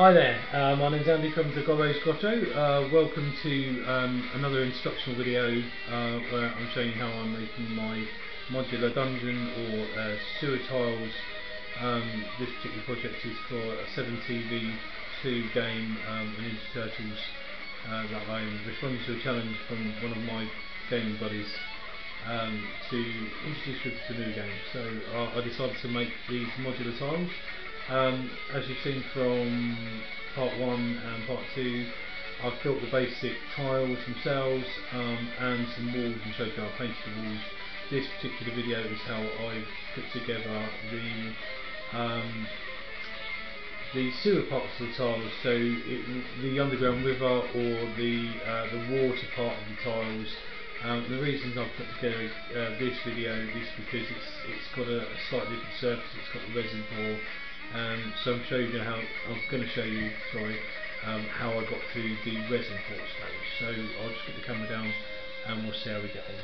Hi there, my name's Andy from the Gobbo's Grotto. Welcome to another instructional video where I'm showing you how I'm making my modular dungeon or sewer tiles. This particular project is for a 7TV2 game, Ninja Turtles, that I'm responding to a challenge from one of my gaming buddies to introduce people to the new game. So I decided to make these modular tiles. As you've seen from part 1 and part 2, I've built the basic tiles themselves and some walls and showed you how I painted the walls. This particular video is how I've put together the sewer parts of the tiles, so the underground river or the water part of the tiles. The reasons I've put together this video is because it's got a slightly different surface. It's got the resin pour. So I'm going to show you how I got to the resin pour stage. So I'll just get the camera down and we'll see how we get on.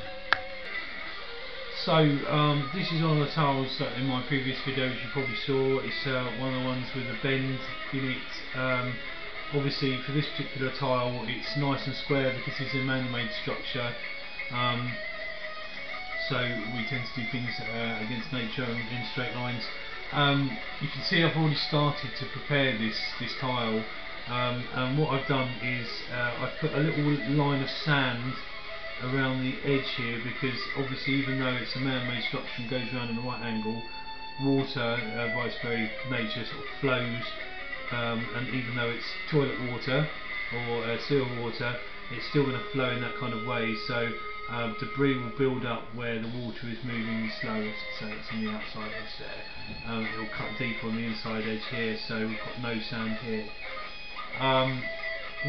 So this is one of the tiles that in my previous videos you probably saw. It's one of the ones with a bend in it. Obviously for this particular tile it's nice and square because it's a man-made structure. So we tend to do things against nature and in straight lines. You can see I've already started to prepare this tile, and what I've done is I've put a little line of sand around the edge here, because obviously even though it's a man-made structure and goes around in a right angle, water by its very nature sort of flows, and even though it's toilet water or sewer water, it's still going to flow in that kind of way. So debris will build up where the water is moving slowest, so it's on the outside edge there. It will cut deep on the inside edge here, so we've got no sand here.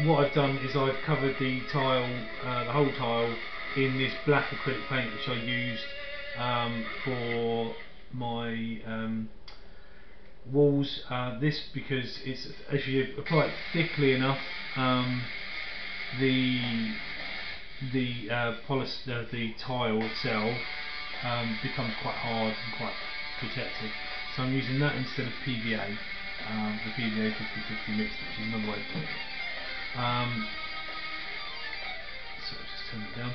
What I've done is I've covered the tile, the whole tile, in this black acrylic paint which I used for my walls. This because it's, as you apply it thickly enough, the tile itself becomes quite hard and quite protected. So I'm using that instead of PVA, the PVA 50-50 mix, which is another way of putting it. So just turn it down.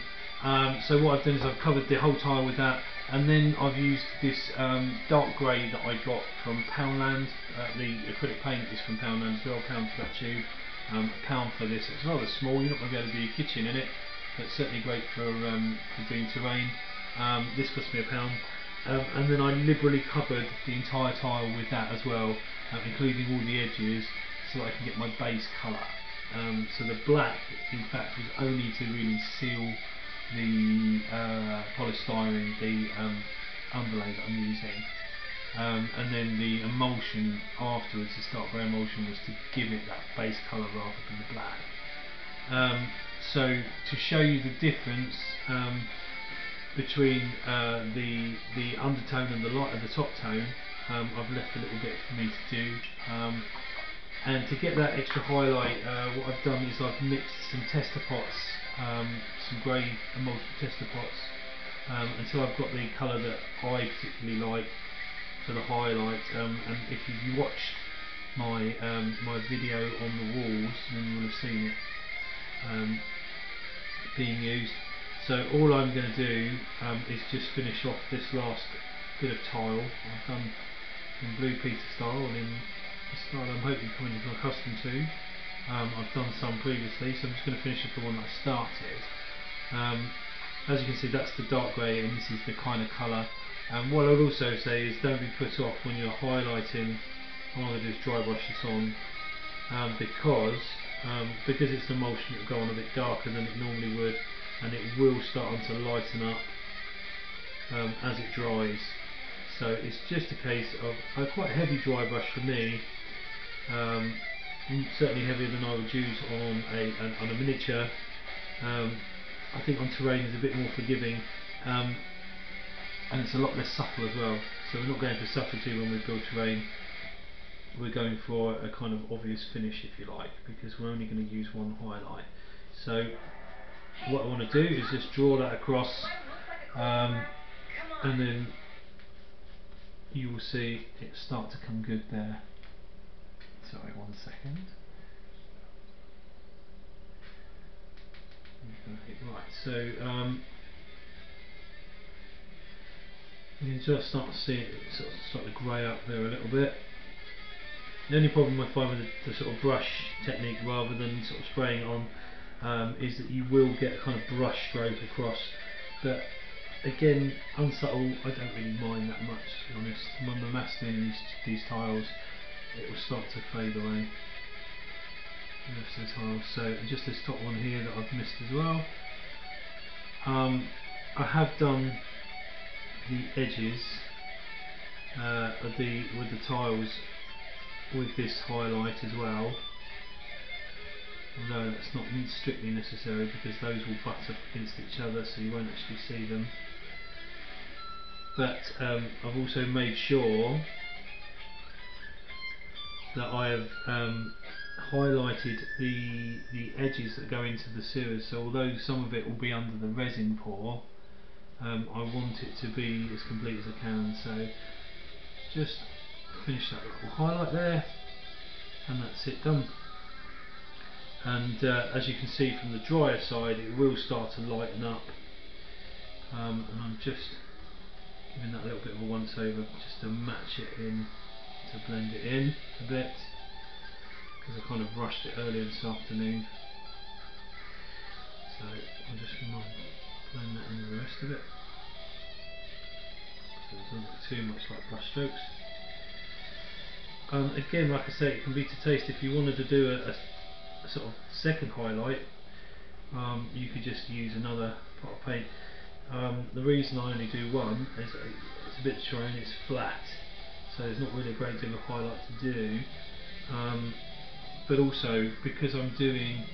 So what I've done is I've covered the whole tile with that, and then I've used this dark grey that I got from Poundland. The acrylic paint is from Poundland as well, £1 for that tube, £1 for this. It's rather small, you're not going to be able to do your kitchen in it, but certainly great for doing terrain. This cost me £1, and then I liberally covered the entire tile with that as well, including all the edges, so that I can get my base colour. So the black, in fact, was only to really seal the polystyrene, the underlay that I'm using, and then the emulsion afterwards, the dark grey emulsion, was to give it that base colour rather than the black. So to show you the difference between the undertone and the light of the top tone, I've left a little bit for me to do. And to get that extra highlight, what I've done is I've mixed some tester pots, some grey emulsion tester pots, until I've got the colour that I particularly like for the highlight. And if you watched my video on the walls, then you will have seen it being used. So all I'm going to do is just finish off this last bit of tile. I've done in Blue Peter style, and in the style I'm hoping coming to become accustomed to. I've done some previously, so I'm just going to finish off the one that I started. As you can see, that's the dark grey, and this is the kind of colour. What I would also say is don't be put off when you're highlighting. All I'm going to do is dry brush this on, because it's an emulsion, it will go on a bit darker than it normally would, and it will start to lighten up as it dries. So it's just a case of a quite heavy dry brush for me, certainly heavier than I would use on a miniature. I think on terrain is a bit more forgiving, and it's a lot less subtle as well. So we're not going for subtlety when we build terrain. We're going for a kind of obvious finish, if you like, because we're only going to use one highlight. So what I want to do is just draw that across, and then you will see it start to come good there. Sorry, one 1 second. Okay, right, so you can just start to see it sort of start to grey up there a little bit. The only problem I find with the sort of brush technique rather than sort of spraying it on is that you will get a kind of brush stroke across, but again, unsubtle, I don't really mind that much, to be honest. When we're mastering these tiles, it will start to fade away, the rest of the tiles. So just this top one here that I've missed as well. I have done the edges with the tiles with this highlight as well, although that's not strictly necessary because those will butt up against each other so you won't actually see them. But I've also made sure that I have highlighted the edges that go into the sewers, so although some of it will be under the resin pour, I want it to be as complete as I can. So just finish that little highlight there, and that's it done. And as you can see from the drier side, it will start to lighten up, and I'm just giving that a little bit of a once over just to match it in, to blend it in a bit, because I kind of rushed it earlier this afternoon. So I'll just blend that in with the rest of it, so it doesn't look too much like brush strokes. Again, like I say, it can be to taste. If you wanted to do a sort of second highlight, you could just use another pot of paint. The reason I only do one is it's a bit dry and it's flat, so there's not really a great deal of highlight to do, but also because I'm doing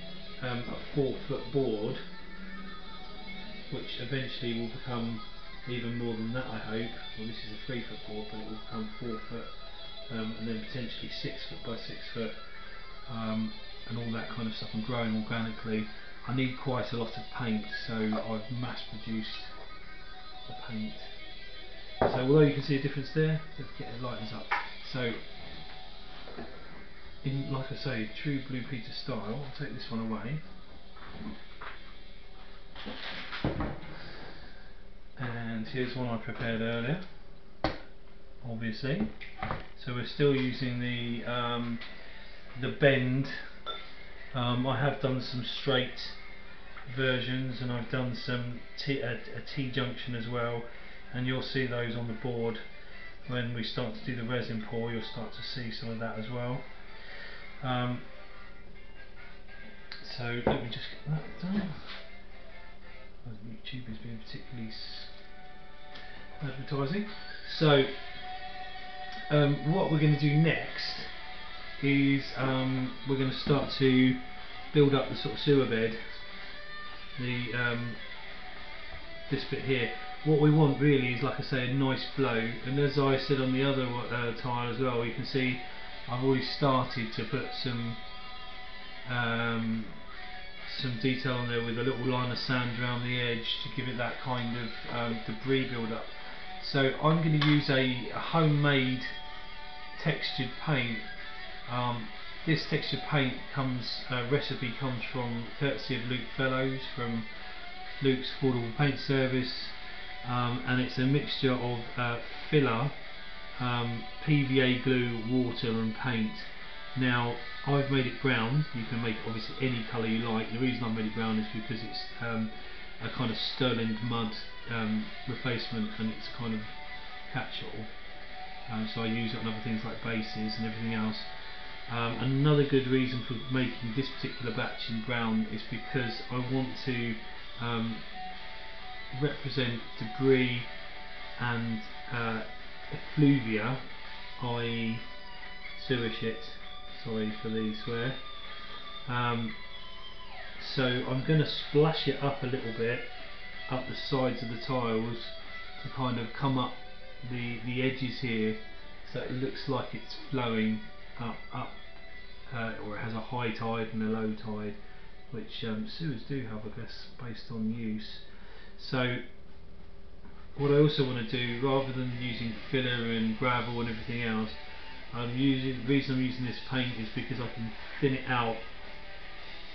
a 4-foot board, which eventually will become even more than that, I hope. Well, this is a 3-foot board, but it will become 4 foot, and then potentially 6 foot by 6 foot, and all that kind of stuff, and growing organically. I need quite a lot of paint, so I've mass produced the paint. So although you can see a difference there, it lightens up. So in, like I say, true Blue Peter style, I'll take this one away. And here's one I prepared earlier, obviously. So we're still using the bend. I have done some straight versions, and I've done some a T-junction as well, and you'll see those on the board when we start to do the resin pour. You'll start to see some of that as well. So let me just get that done. YouTube is being particularly advertising. So what we're going to do next is we're going to start to build up the sort of sewer bed, this bit here. What we want really is, like I say, a nice flow, and as I said on the other tile as well, you can see I've already started to put some detail on there with a little line of sand around the edge to give it that kind of debris build up. So I'm going to use a homemade textured paint. This textured paint recipe comes from courtesy of Luke Fellows from Luke's Affordable Paint Service, and it's a mixture of filler, PVA glue, water and paint. Now I've made it brown. You can make it obviously any colour you like. The reason I made it brown is because it's a kind of sterling mud replacement, and it's kind of catch-all. So I use it on other things like bases and everything else. Another good reason for making this particular batch in brown is because I want to represent debris and effluvia, i.e. sewer shit, sorry for the swear. So I'm going to splash it up a little bit up the sides of the tiles to kind of come up the edges here, so it looks like it's flowing up, or it has a high tide and a low tide, which sewers do have, I guess, based on use. So what I also want to do, rather than using filler and gravel and everything else, The reason I'm using this paint is because I can thin it out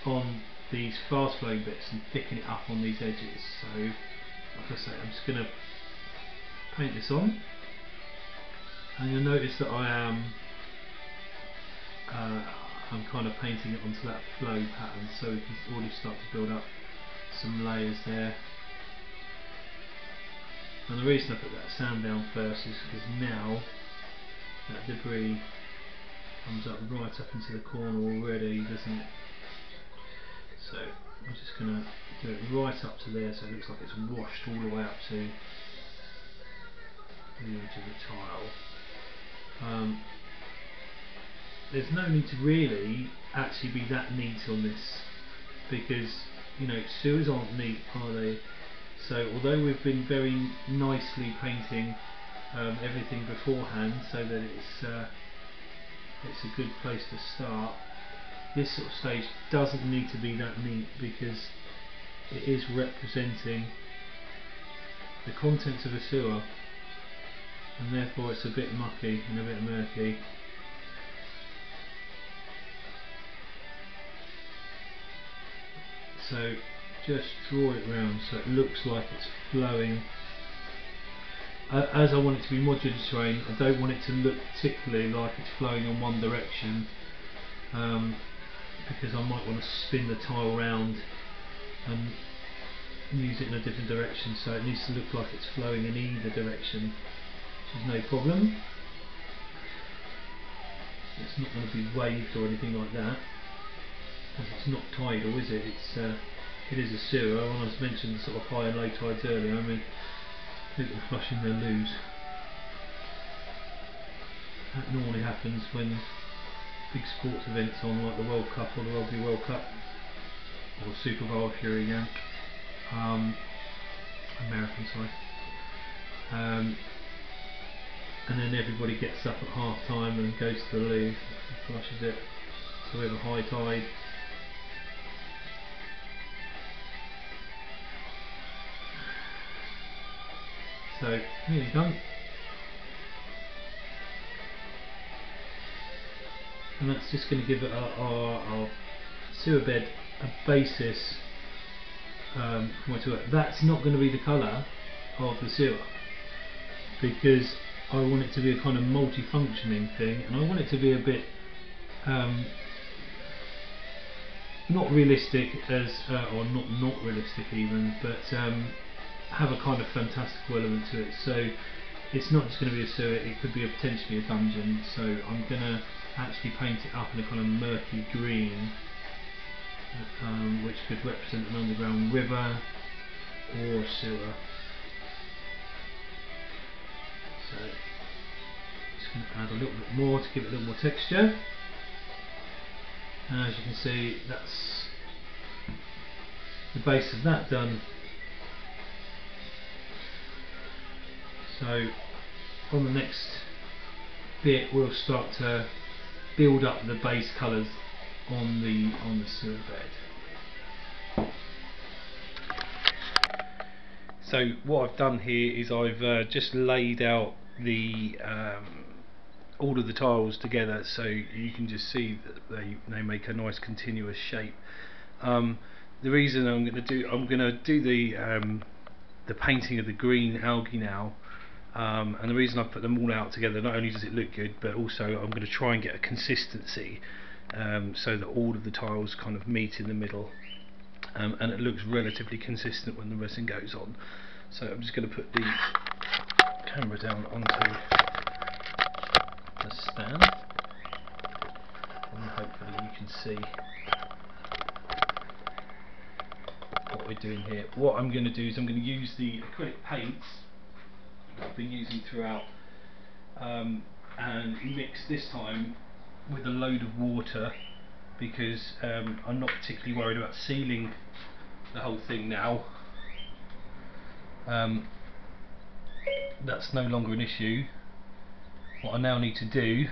on these fast flowing bits and thicken it up on these edges. So like I say, I'm just going to paint this on, and you'll notice that I'm kind of painting it onto that flow pattern, so we can already start to build up some layers there. And the reason I put that sand down first is because now that debris comes up right up into the corner already, doesn't it? So I'm just going to do it right up to there, so it looks like it's washed all the way up to the edge of the tile. There's no need to really actually be that neat on this, because you know, sewers aren't neat, are they? So although we've been very nicely painting everything beforehand so that it's a good place to start, this sort of stage doesn't need to be that neat, because it is representing the contents of a sewer, and therefore it's a bit mucky and a bit murky. So just draw it round so it looks like it's flowing. As I want it to be modular terrain, I don't want it to look particularly like it's flowing in one direction, because I might want to spin the tile round and use it in a different direction, so it needs to look like it's flowing in either direction, which is no problem. It's not going to be waved or anything like that, because it's not tidal, is it? It is a sewer. When I was mentioning sort of high and low tides earlier, I mean, people flushing their loos. That normally happens when big sports events on, like the World Cup or the Rugby World Cup or Super Bowl if you're a Yank, American side, and then everybody gets up at half time and goes to the loo and flushes it. So we have a high tide. So here you go. And that's just going to give our sewer bed a basis to it. That's not going to be the colour of the sewer, because I want it to be a kind of multi-functioning thing, and I want it to be a bit not realistic as or not realistic even, but have a kind of fantastical element to it. So it's not just going to be a sewer, it could be potentially a dungeon. So I'm going to actually paint it up in a kind of murky green, which could represent an underground river or a sewer. So just going to add a little bit more to give it a little more texture. And as you can see, that's the base of that done. So on the next bit we'll start to build up the base colours on the sewer bed. So what I've done here is I've just laid out the all of the tiles together, so you can just see that they make a nice continuous shape. The reason I'm going to do the painting of the green algae now, and the reason I've put them all out together, not only does it look good, but also I'm going to try and get a consistency, so that all of the tiles kind of meet in the middle, and it looks relatively consistent when the resin goes on. So I'm just going to put the camera down onto the stand, and hopefully you can see what we're doing here. What I'm going to do is I'm going to use the acrylic paints I've been using throughout, and mix this time with a load of water, because I'm not particularly worried about sealing the whole thing now. That's no longer an issue. What I now need to do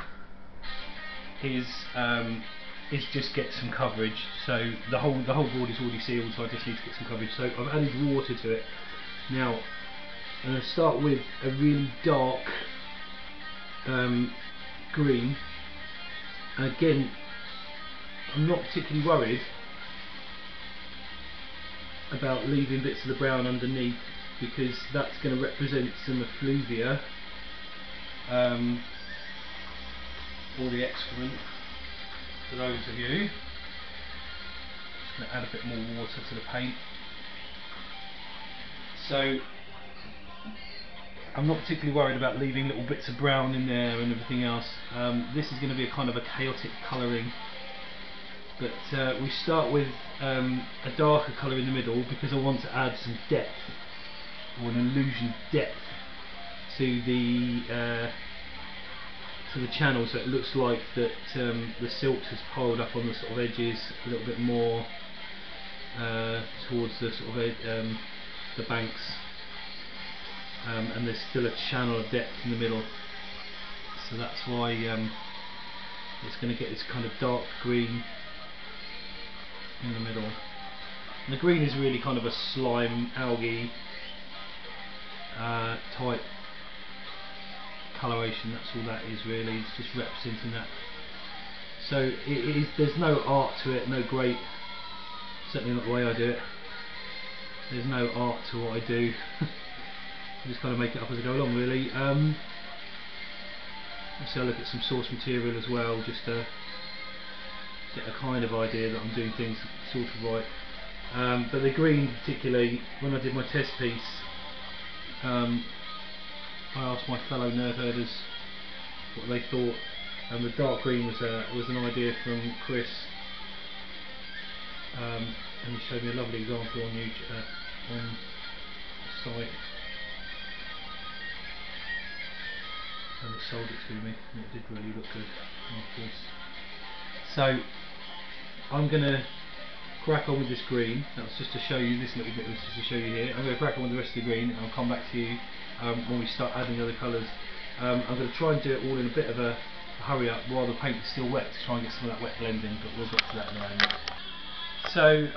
is just get some coverage. So the whole board is already sealed, so I just need to get some coverage. So I've added water to it. Now I'm going to start with a really dark green, and again I'm not particularly worried about leaving bits of the brown underneath, because that's going to represent some effluvia, or the excrement for those of you. Just going to add a bit more water to the paint. So I'm not particularly worried about leaving little bits of brown in there and everything else. This is going to be a kind of a chaotic colouring, but we start with a darker colour in the middle because I want to add some depth, or an illusion of depth, to the channel, so it looks like that the silt has piled up on the sort of edges a little bit more towards the sort of the banks, and there's still a channel of depth in the middle. So that's why it's going to get this kind of dark green in the middle. And the green is really kind of a slime, algae type coloration. That's all that is really. It's just representing that. So it is. There's no art to it, no great. Certainly not the way I do it. There's no art to what I do. I just kind of make it up as I go along, really. So I look at some source material as well, just to get a kind of idea that I'm doing things sort of right. But the green, particularly, when I did my test piece, I asked my fellow nerve herders what they thought, and the dark green was an idea from Chris, and he showed me a lovely example on YouTube, on the site, and he sold it to me, and it did really look good afterwards. So I'm going to crack on with this green. That's just to show you, this little bit was just to show you here. I'm going to crack on with the rest of the green, and I'll come back to you when we start adding the other colours. I'm going to try and do it all in a bit of a hurry up while the paint is still wet, to try and get some of that wet blending, but we'll get to that in a moment. So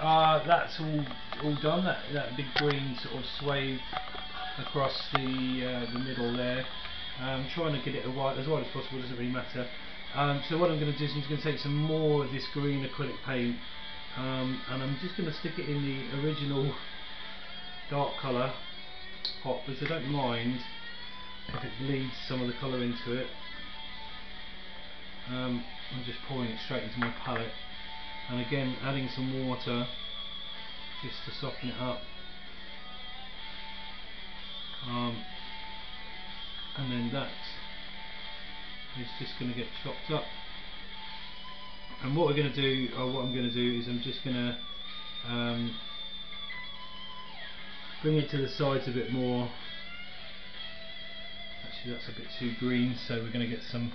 that's all done. That big green sort of sway across the middle there. Trying to get it as wide as possible, doesn't really matter. So what I'm going to do is I'm just going to take some more of this green acrylic paint, and I'm just going to stick it in the original dark colour pot, because I don't mind if it bleeds some of the colour into it. I'm just pouring it straight into my palette, and again adding some water just to soften it up, and then that is just going to get chopped up. And what we're going to do, or what I'm going to do, is I'm just going to bring it to the sides a bit more. Actually, that's a bit too green, so we're going to get some.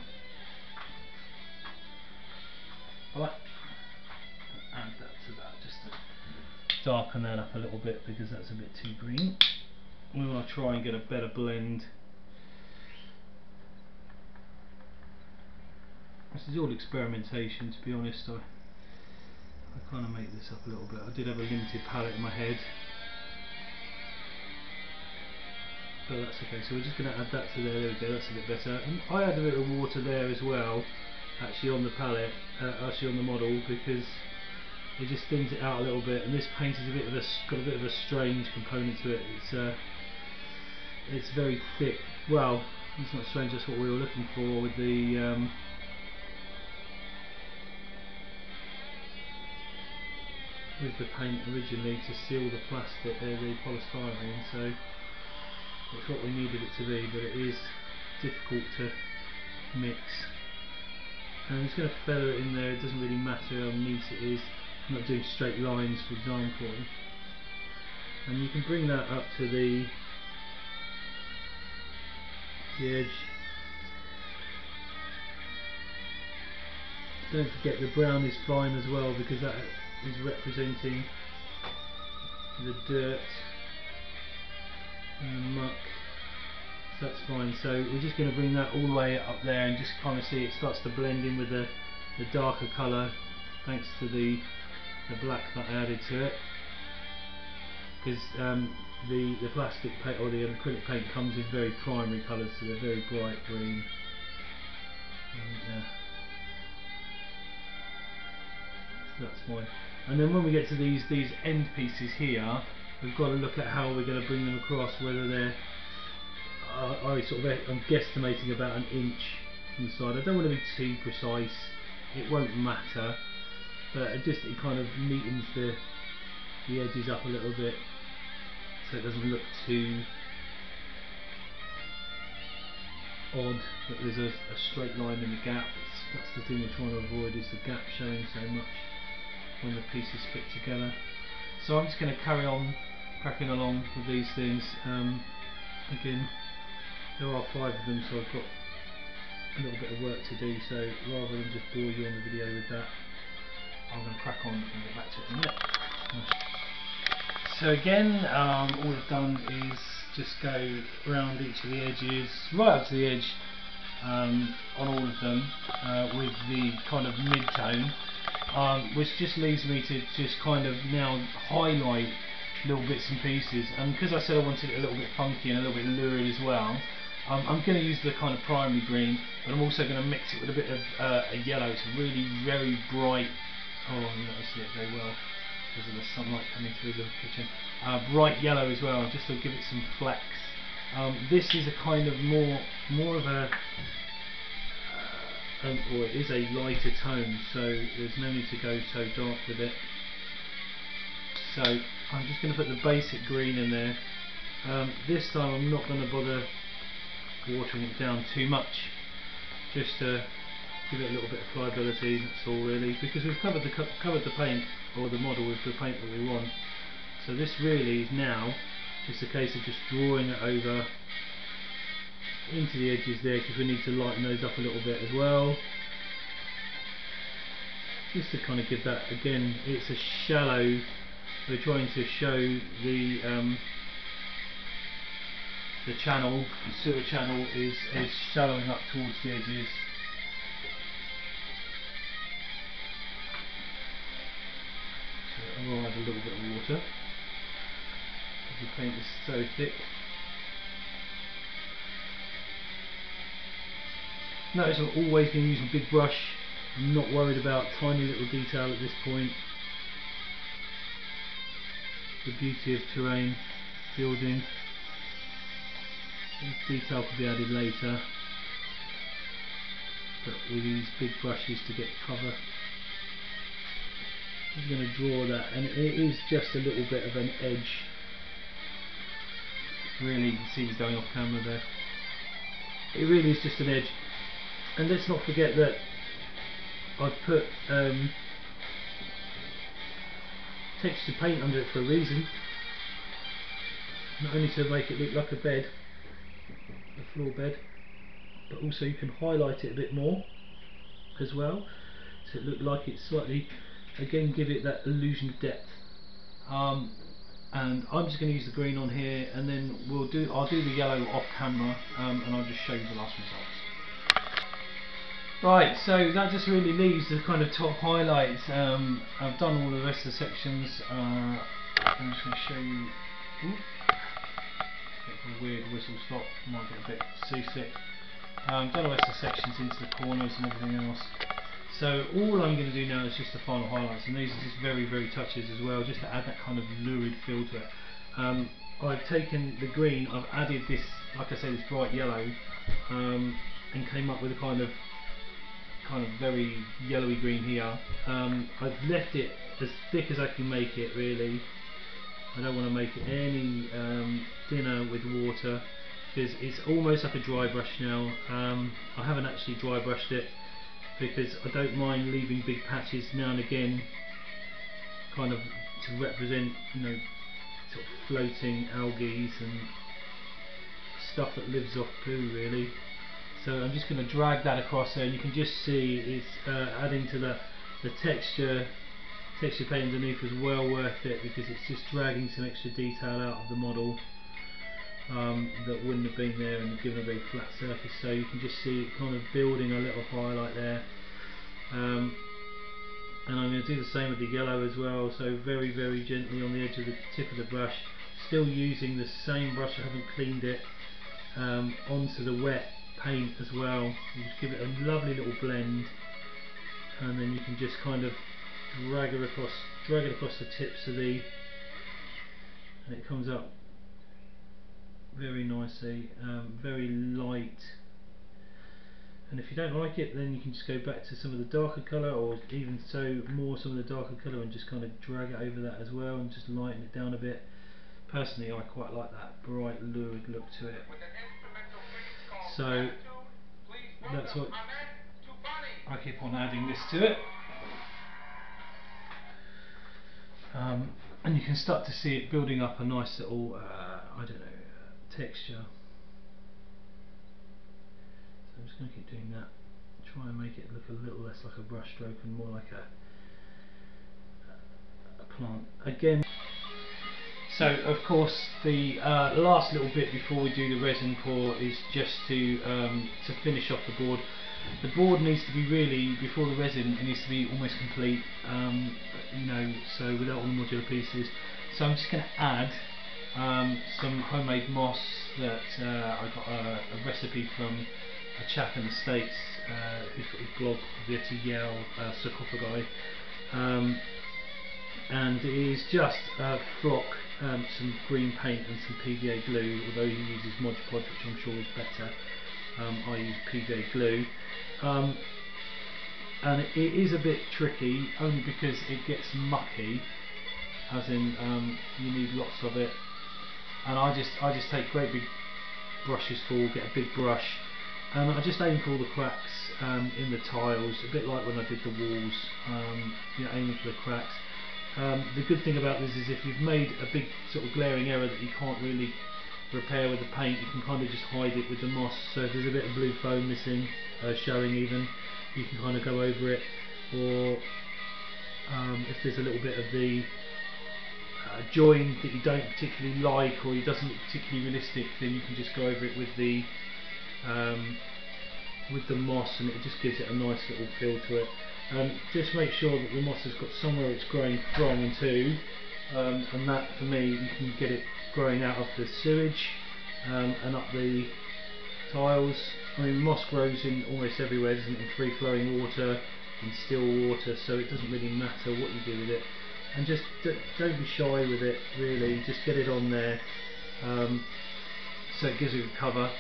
Add that to that, just to darken that up a little bit, because that's a bit too green. We want to try and get a better blend. This is all experimentation, to be honest. I kind of make this up a little bit. I did have a limited palette in my head, but that's okay. So we're just going to add that to there. There we go. That's a bit better. And I add a bit of water there as well, actually on the palette, actually on the model, because it just thins it out a little bit. And this paint is got a bit of a strange component to it. It's very thick. Well, it's not strange. That's what we were looking for with the. With the paint originally, to seal the plastic, the polystyrene, so it's what we needed it to be, but it is difficult to mix. And I'm just going to feather it in there. It doesn't really matter how neat it is. I'm not doing straight lines, for example. And you can bring that up to the edge. Don't forget the brown is fine as well, because that is representing the dirt and the muck, so that's fine. So we're just going to bring that all the way up there, and just kind of see it starts to blend in with the darker colour, thanks to the black that I added to it, because the plastic paint or the acrylic paint comes in very primary colours, so they're very bright green. And, so that's fine. And then when we get to these end pieces here, we've got to look at how we're going to bring them across, whether they're I'm guesstimating about an inch from the side. I don't want to be too precise, it won't matter, but it kind of neatens the edges up a little bit so it doesn't look too odd that there's a straight line in the gap. That's the thing we're trying to avoid, is the gap showing so much when the pieces fit together. So I'm just going to carry on cracking along with these things. Again, there are 5 of them, so I've got a little bit of work to do, so rather than just bore you on the video with that, I'm going to crack on and get back to it in a minute. So again, all I've done is just go around each of the edges, right up to the edge on all of them with the kind of mid-tone, which just leaves me to just kind of now highlight little bits and pieces. And because I said I wanted it a little bit funky and a little bit lurid as well, I'm going to use the kind of primary green, but I'm also going to mix it with a bit of a yellow. It's really very bright. Oh, you don't see it very well because of the sunlight coming through the kitchen. Bright yellow as well, just to give it some flex. This is a kind of more of a or it is a lighter tone, so there's no need to go so dark with it. So I'm just going to put the basic green in there. This time I'm not going to bother watering it down too much, just to give it a little bit of pliability, that's all really, because we've covered the paint, or the model, with the paint that we want. So this really is now just a case of just drawing it over into the edges there, because we need to lighten those up a little bit as well, just to kind of give that, again, it's a shallow, we're trying to show the channel, the sewer channel is shallowing up towards the edges. So I'll add a little bit of water because the paint is so thick. Notice I'm always going to use a big brush. I'm not worried about tiny little detail at this point. The beauty of terrain building. This detail could be added later, but we use big brushes to get cover. I'm going to draw that, and it is just a little bit of an edge. Really, you can see he's going off camera there. It really is just an edge. And let's not forget that I've put texture paint under it for a reason. Not only to make it look like a bed, a floor bed, but also you can highlight it a bit more as well, so it look like it's slightly, again, give it that illusion of depth. And I'm just going to use the green on here, and then I'll do the yellow off camera, and I'll just show you the last results. Right, so that just really leaves the kind of top highlights. I've done all the rest of the sections. I'm just going to show you. Ooh, get a weird whistle stop, might get a bit seasick. Done the rest of the sections into the corners and everything else. So all I'm going to do now is just the final highlights, and these are just very, very touches as well, just to add that kind of lurid feel to it. I've taken the green, I've added this, like I say, this bright yellow, and came up with a kind of very yellowy green here. I've left it as thick as I can make it, really. I don't want to make it any thinner with water, because it's almost like a dry brush now. I haven't actually dry brushed it because I don't mind leaving big patches now and again, kind of to represent, you know, sort of floating algae and stuff that lives off poo, really. So I'm just going to drag that across there, and you can just see it's adding to the texture paint underneath was well worth it, because it's just dragging some extra detail out of the model that wouldn't have been there and given a very flat surface. So you can just see it kind of building a little highlight there. And I'm going to do the same with the yellow as well, so very, very gently on the edge of the tip of the brush, still using the same brush, I haven't cleaned it, onto the wet paint as well. You just give it a lovely little blend, and then you can just kind of drag it across the tips of the, and it comes up very nicely, very light. And if you don't like it, then you can just go back to some of the darker colour, or even so more some of the darker colour, and just kind of drag it over that as well and just lighten it down a bit. Personally, I quite like that bright lurid look to it. So that's what I keep on adding this to it. And you can start to see it building up a nice little, I don't know, texture. So I'm just going to keep doing that. Try and make it look a little less like a brush stroke and more like a plant. Again, so of course the last little bit before we do the resin pour is just to finish off the board. The board needs to be really, before the resin, it needs to be almost complete, you know, so without all the modular pieces. So I'm just going to add some homemade moss that I got a recipe from a chap in the States who's got his blog, Vertiel Sarcophagi, and it is just flock, some green paint and some PVA glue, although he uses Mod Podge, which I'm sure is better. I use PVA glue, and it is a bit tricky only because it gets mucky, as in you need lots of it, and I just take great big brushes full, get a big brush, and I just aim for all the cracks in the tiles, a bit like when I did the walls, you know, aiming for the cracks. The good thing about this is if you've made a big sort of glaring error that you can't really repair with the paint, you can kind of just hide it with the moss. So if there's a bit of blue foam missing, showing even, you can kind of go over it, or if there's a little bit of the join that you don't particularly like, or it doesn't look particularly realistic, then you can just go over it with the moss, and it just gives it a nice little feel to it. Just make sure that the moss has got somewhere it's growing from and to, and that for me, you can get it growing out of the sewage and up the tiles. I mean, moss grows in almost everywhere, doesn't it? In free flowing water, in still water, so it doesn't really matter what you do with it. And just don't be shy with it, really, just get it on there, so it gives you a cover,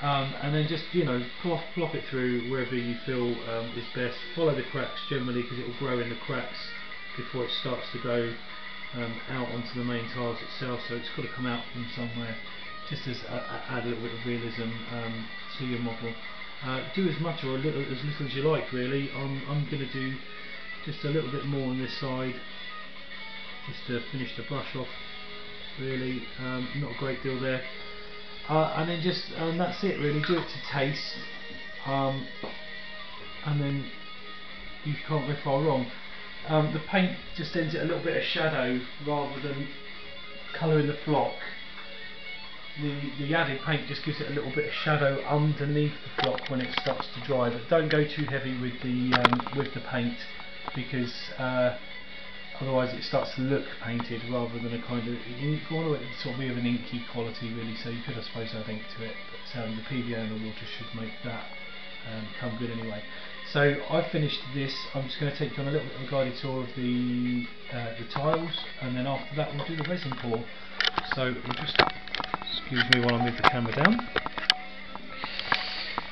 and then just, you know, plop it through wherever you feel is best. Follow the cracks generally, because it will grow in the cracks before it starts to go out onto the main tiles itself, so it's got to come out from somewhere, just as add a little bit of realism to your model. Do as much or as little as you like, really. I'm going to do just a little bit more on this side, just to finish the brush off, really, not a great deal there. And then just, that's it really, do it to taste, and then you can't go far wrong. The paint just lends it a little bit of shadow rather than colouring the flock. The added paint just gives it a little bit of shadow underneath the flock when it starts to dry, but don't go too heavy with the paint, because otherwise it starts to look painted rather than a kind of, you want it to sort of be of an inky quality really, so you could I suppose add ink to it, but the PVA and the water should make that come good anyway. So I've finished this. I'm just going to take you on a little bit of a guided tour of the tiles, and then after that we'll do the resin pour. So we'll just, excuse me while I move the camera down.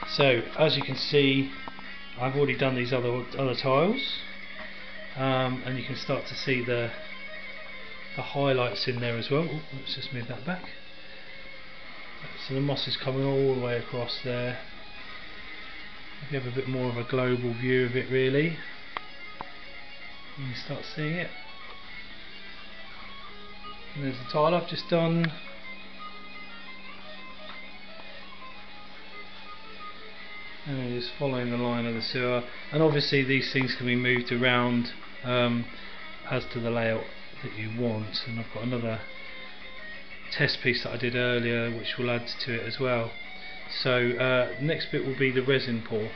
So as you can see, I've already done these other tiles. And you can start to see the highlights in there as well. Ooh, let's just move that back. So the moss is coming all the way across there. If you have a bit more of a global view of it, really, you can start seeing it. And there's the tile I've just done. And just following the line of the sewer, and obviously these things can be moved around as to the layout that you want, and I've got another test piece that I did earlier which will add to it as well. So next bit will be the resin pour.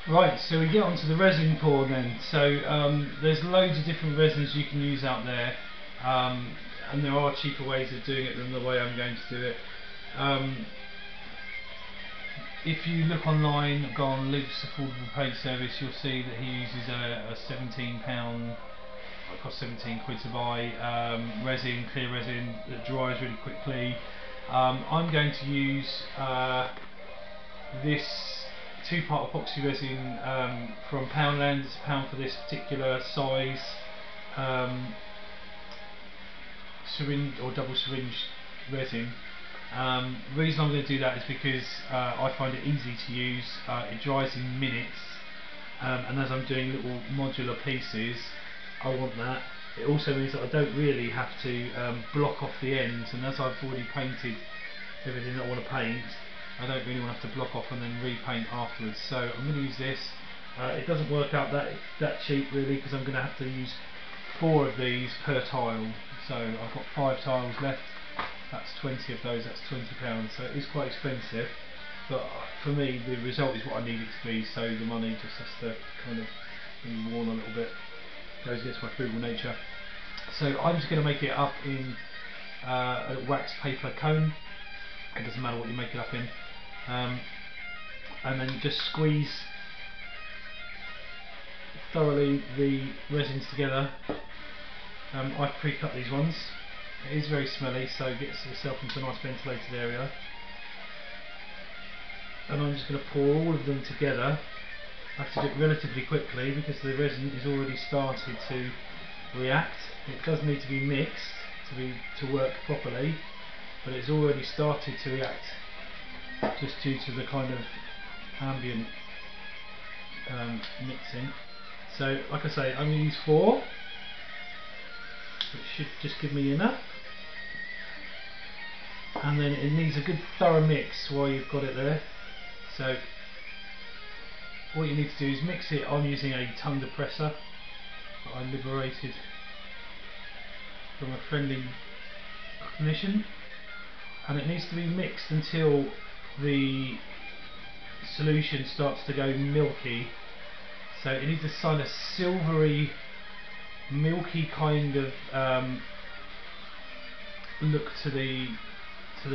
Right, so we get onto the resin pour then. So there's loads of different resins you can use out there, and there are cheaper ways of doing it than the way I'm going to do it. if you look online, go on Luke's Affordable Paint Service, you'll see that he uses a £17, it costs 17 quid to buy, resin, clear resin that dries really quickly. I'm going to use this 2-part epoxy resin from Poundland. It's £1 for this particular size syringe or double syringe resin. The reason I'm going to do that is because I find it easy to use, it dries in minutes, and as I'm doing little modular pieces, I want that. It also means that I don't really have to block off the ends, and as I've already painted everything that I want to paint, I don't really want to have to block off and then repaint afterwards. So I'm going to use this. It doesn't work out that cheap really, because I'm going to have to use 4 of these per tile. So I've got 5 tiles left. That's 20 of those. That's £20. So it is quite expensive, but for me the result is what I need it to be. So the money just has to kind of be worn a little bit. Goes against my frugal nature. So I'm just going to make it up in a wax paper cone. It doesn't matter what you make it up in, and then just squeeze thoroughly the resins together. I've pre-cut these ones. It is very smelly, so get yourself into a nice ventilated area. And I'm just going to pour all of them together. I have to do it relatively quickly because the resin is already started to react. It does need to be mixed to work properly, but it's already started to react just due to the kind of ambient mixing. So like I say, I'm going to use 4, which should just give me enough, and then it needs a good thorough mix while you've got it there. So what you need to do is mix it. I'm using a tongue depressor that I liberated from a friendly clinician, and it needs to be mixed until the solution starts to go milky. So it needs a kind of silvery, milky kind of look to the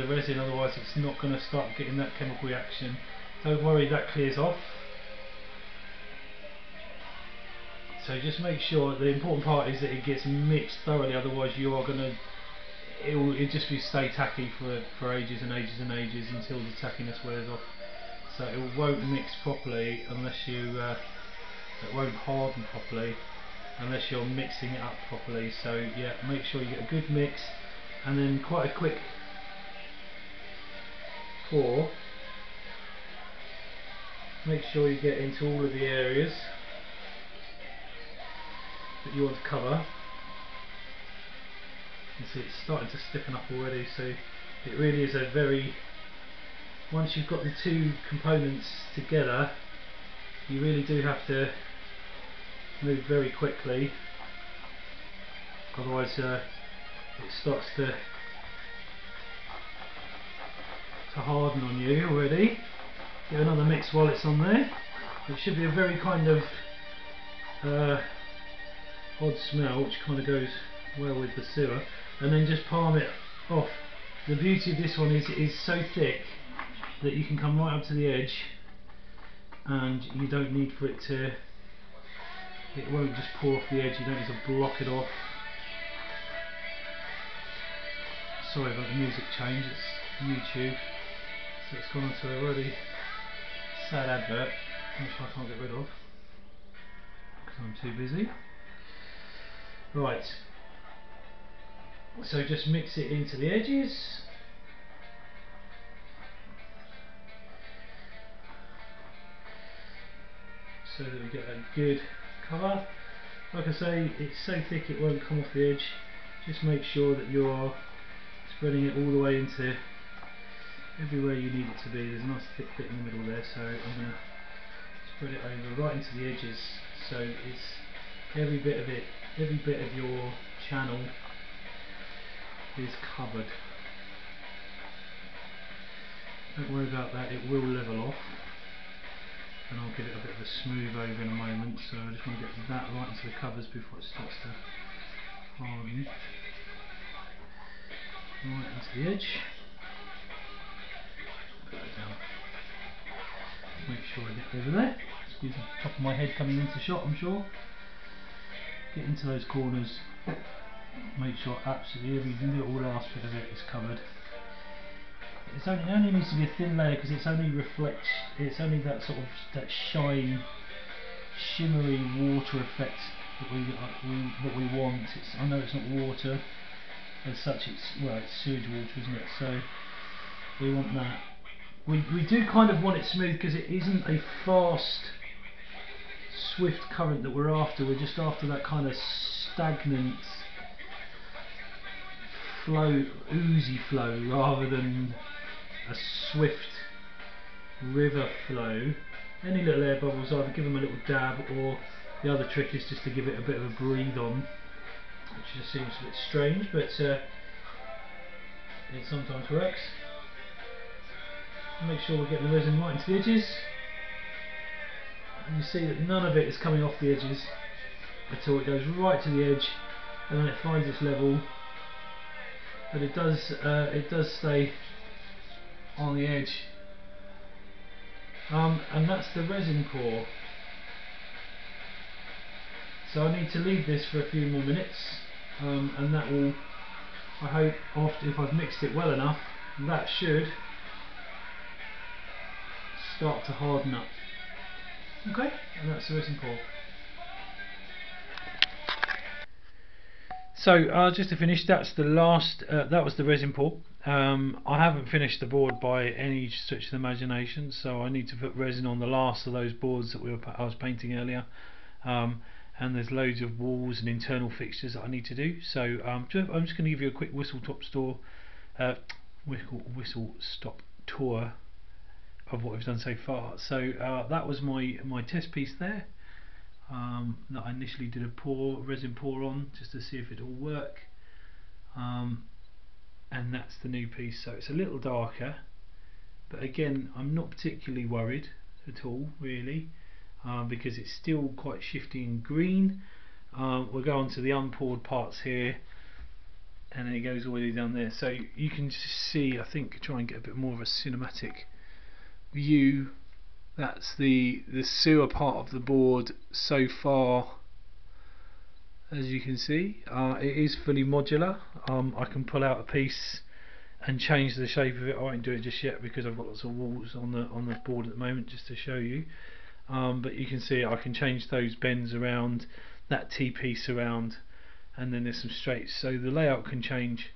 resin, otherwise it's not going to start getting that chemical reaction. Don't worry, that clears off. So just make sure, the important part is that it gets mixed thoroughly, otherwise you are going to, it'll just stay tacky for ages and ages and ages until the tackiness wears off. So it won't mix properly unless you, it won't harden properly unless you're mixing it up properly. So yeah, make sure you get a good mix, and then quite a quick pour. Make sure you get into all of the areas that you want to cover. You see it's starting to stiffen up already, so it really is a very, once you've got the 2 components together, you really do have to move very quickly, otherwise it starts to harden on you already. Give another mix while it's on there. It should be a very kind of odd smell, which kind of goes well with the sewer, and then just palm it off. The beauty of this one is it is so thick that you can come right up to the edge, and you don't need for it to, it won't just pour off the edge, you don't need to block it off. Sorry about the music change, it's YouTube, so it's gone onto a really sad advert, which I can't get rid of because I'm too busy. Right, so just mix it into the edges. So that we get a good colour. Like I say, it's so thick it won't come off the edge. Just make sure that you are spreading it all the way into everywhere you need it to be. There's a nice thick bit in the middle there, so I'm going to spread it over right into the edges, so it's every bit of it, every bit of your channel is covered. Don't worry about that, it will level off, and I'll give it a bit of a smooth over in a moment. So I just want to get that right into the covers before it starts to harden. Right into the edge. Put that down. make sure I get over there. Excuse the top of my head coming into shot, I'm sure. Get into those corners. Make sure absolutely every little last bit of it is covered. It only needs to be a thin layer because it's only that sort of that shine, shimmery water effect that we want. I know it's not water as such. It's sewage water, isn't it? So we want that. We do kind of want it smooth because it isn't a fast, swift current that we're after. We're just after that kind of stagnant flow, oozy flow, rather than a swift river flow. Any little air bubbles, either give them a little dab, or the other trick is just to give it a bit of a breathe on, which just seems a bit strange, but it sometimes works. Make sure we're getting the resin right into the edges. And you see that none of it is coming off the edges at all. It goes right to the edge, and then it finds its level. But it does stay on the edge. And that's the resin pour. So I need to leave this for a few more minutes, and that will, I hope, if I've mixed it well enough, that should start to harden up. Okay, and that's the resin pour. So just to finish, that's the last. That was the resin pour. I haven't finished the board by any stretch of the imagination, so I need to put resin on the last of those boards that I was painting earlier. And there's loads of walls and internal fixtures that I need to do. So I'm just going to give you a quick whistle stop tour of what we've done so far. So that was my test piece there, that I initially did a resin pour on just to see if it will work, and that's the new piece. So it's a little darker, but again I'm not particularly worried at all really, because it's still quite shifty and green. We'll go on to the unpoured parts here, and then it goes all the way down there, so you can just see, I think, try and get a bit more of a cinematic view. That's the sewer part of the board so far. As you can see, it is fully modular. I can pull out a piece and change the shape of it. I won't do it just yet because I've got lots of walls on the board at the moment, just to show you. But you can see I can change those bends around, that T-piece around, and then there's some straights, so the layout can change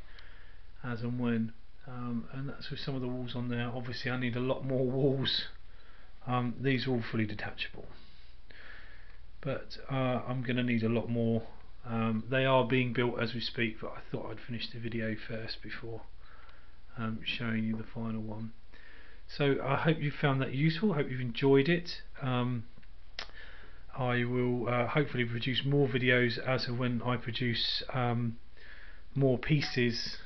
as and when. And that's with some of the walls on there. Obviously I need a lot more walls. These are all fully detachable, but I'm going to need a lot more. They are being built as we speak, but I thought I'd finish the video first before showing you the final one. So I hope you found that useful. I hope you've enjoyed it. I will hopefully produce more videos as of when I produce more pieces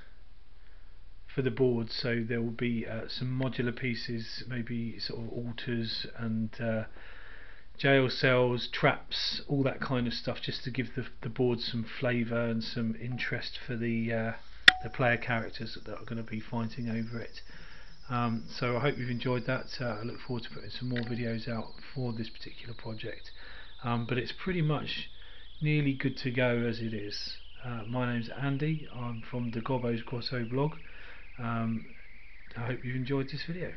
for the board. So there will be some modular pieces, maybe sort of altars and jail cells, traps, all that kind of stuff, just to give the board some flavour and some interest for the player characters that are going to be fighting over it. So I hope you've enjoyed that. I look forward to putting some more videos out for this particular project, but it's pretty much nearly good to go as it is. My name's Andy. I'm from the Gobbo's Grosso blog. I hope you've enjoyed this video.